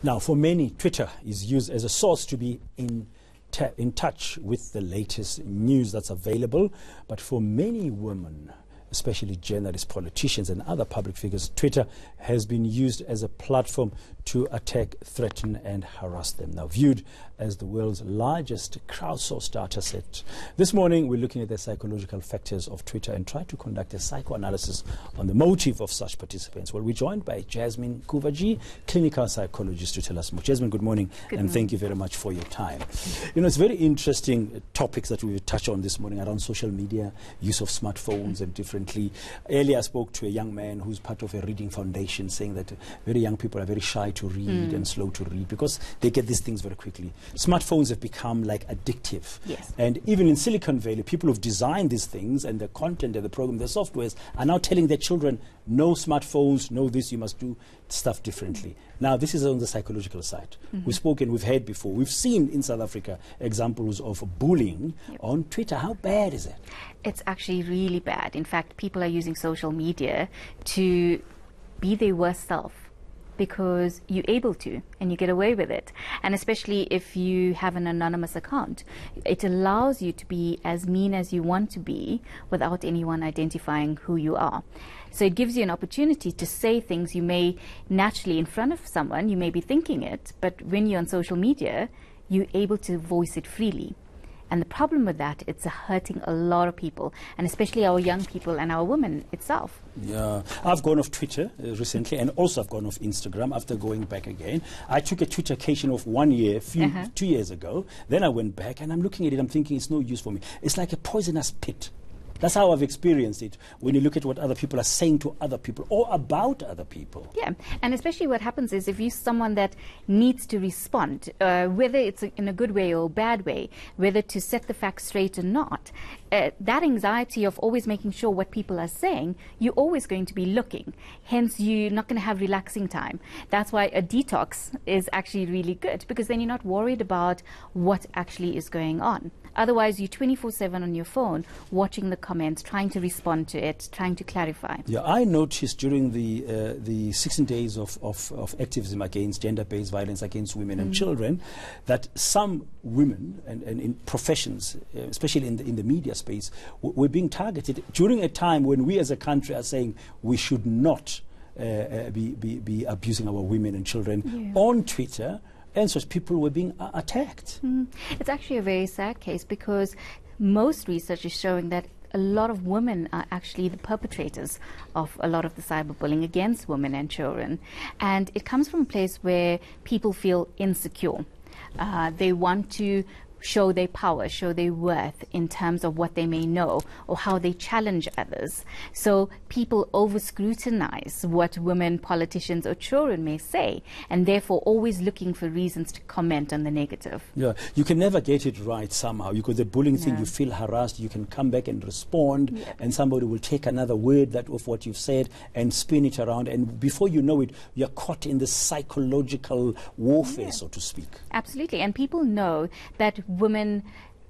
Now, for many, Twitter is used as a source to be in touch with the latest news that's available. But for many women, especially journalists, politicians, and other public figures, Twitter has been used as a platform to attack, threaten, and harass them. Now, viewed as the world's largest crowdsourced data set, this morning we're looking at the psychological factors of Twitter and try to conduct a psychoanalysis on the motive of such participants. Well, we're joined by Jasmin Kooverjeen, clinical psychologist, to tell us more. Jasmin, good morning, and thank you very much for your time. You know, it's very interesting topics that we will touch on this morning around social media, use of smartphones, and differently. Earlier, I spoke to a young man who's part of a reading foundation, saying that very young people are very shy to read and slow to read because they get these things very quickly. Smartphones have become like addictive. Yes. And even in Silicon Valley, people who've designed these things and the content and the program, the softwares, are now telling their children, no smartphones, no this, you must do stuff differently. Now, this is on the psychological side. We've spoken, we've heard before. We've seen in South Africa examples of bullying on Twitter. How bad is it? It's actually really bad. In fact, people are using social media to be their worst self, because you're able to and you get away with it. And especially if you have an anonymous account, it allows you to be as mean as you want to be without anyone identifying who you are. So it gives you an opportunity to say things you may naturally, in front of someone, you may be thinking it, but when you're on social media, you're able to voice it freely. And the problem with that, it's hurting a lot of people, and especially our young people and our women itself. Yeah, I've gone off Twitter recently, and also I've gone off Instagram after going back again. I took a Twittercation of 1 year, 2 years ago. Then I went back, and I'm looking at it, I'm thinking it's no use for me. It's like a poisonous pit. That's how I've experienced it when you look at what other people are saying to other people or about other people. Yeah, and especially what happens is if you're someone that needs to respond, whether it's in a good way or a bad way, whether to set the facts straight or not, that anxiety of always making sure what people are saying, you're always going to be looking. Hence, you're not going to have relaxing time. That's why a detox is actually really good, because then you're not worried about what actually is going on. Otherwise, you're 24/7 on your phone, watching the comments, trying to respond to it, trying to clarify. Yeah, I noticed during the 16 days of activism against gender-based violence against women and children, that some women and in professions, especially in the media space, were being targeted during a time when we as a country are saying we should not be abusing our women and children on Twitter. And so people were being attacked. It's actually a very sad case, because most research is showing that a lot of women are actually the perpetrators of a lot of the cyberbullying against women and children. And it comes from a place where people feel insecure. They want to show their power, show their worth in terms of what they may know or how they challenge others. So people over-scrutinize what women, politicians or children may say, and therefore always looking for reasons to comment on the negative. Yeah, you can never get it right somehow. Because the bullying thing, you feel harassed, you can come back and respond, and somebody will take another word of what you've said and spin it around, and before you know it, you're caught in the psychological warfare, so to speak. Absolutely, and people know that women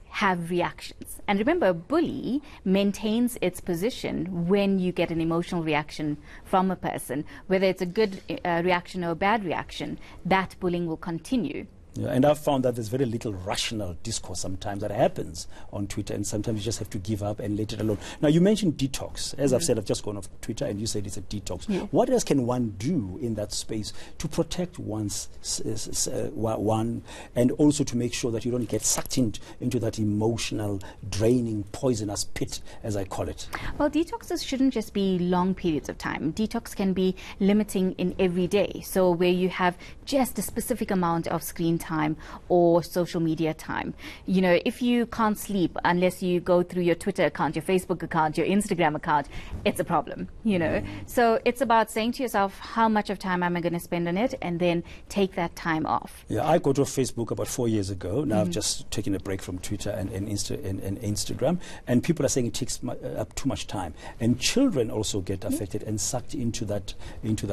have reactions. And remember, a bully maintains its position when you get an emotional reaction from a person. Whether it's a good reaction or a bad reaction, that bullying will continue. Yeah, and I've found that there's very little rational discourse sometimes that happens on Twitter, and sometimes you just have to give up and let it alone. Now, you mentioned detox. As I've said, I've just gone off Twitter, and you said it's a detox. What else can one do in that space to protect one's one, and also to make sure that you don't get sucked into that emotional, draining, poisonous pit, as I call it? Well, detoxes shouldn't just be long periods of time. Detox can be limiting in every day. So where you have just a specific amount of screen time or social media time. You know, if you can't sleep unless you go through your Twitter account, your Facebook account, your Instagram account, it's a problem, you know. So it's about saying to yourself, how much of time am I going to spend on it, and then take that time off. Yeah, I got off Facebook about 4 years ago. Now I've just taken a break from Twitter and Instagram, and people are saying it takes up too much time. And children also get affected and sucked into that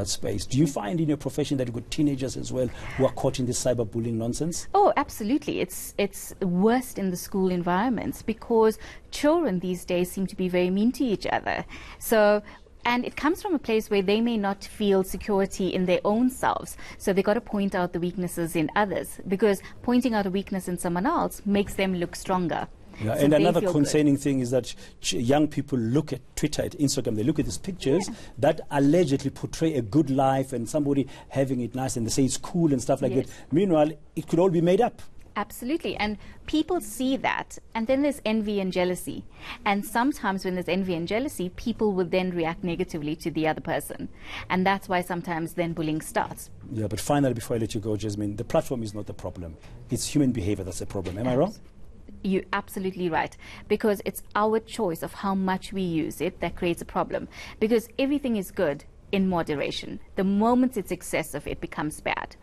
space. Do you find in your profession that you've got teenagers as well who are caught in this cyberbullying nonsense? Oh, absolutely. It's worst in the school environments, because children these days seem to be very mean to each other. So And it comes from a place where they may not feel security in their own selves. So they've got to point out the weaknesses in others, because pointing out a weakness in someone else makes them look stronger. Yeah, So and they another feel concerning thing is that young people look at Twitter, at Instagram, they look at these pictures that allegedly portray a good life and somebody having it nice, and they say it's cool and stuff like Yes. that. Meanwhile, it could all be made up. Absolutely. And people see that, and then there's envy and jealousy. And sometimes when there's envy and jealousy, people will then react negatively to the other person. And that's why sometimes then bullying starts. Yeah, but finally, before I let you go, Jasmin, the platform is not the problem. It's human behavior that's the problem. Am I wrong? You're absolutely right, because it's our choice of how much we use it that creates a problem. Because everything is good in moderation. The moment it's excessive, it becomes bad.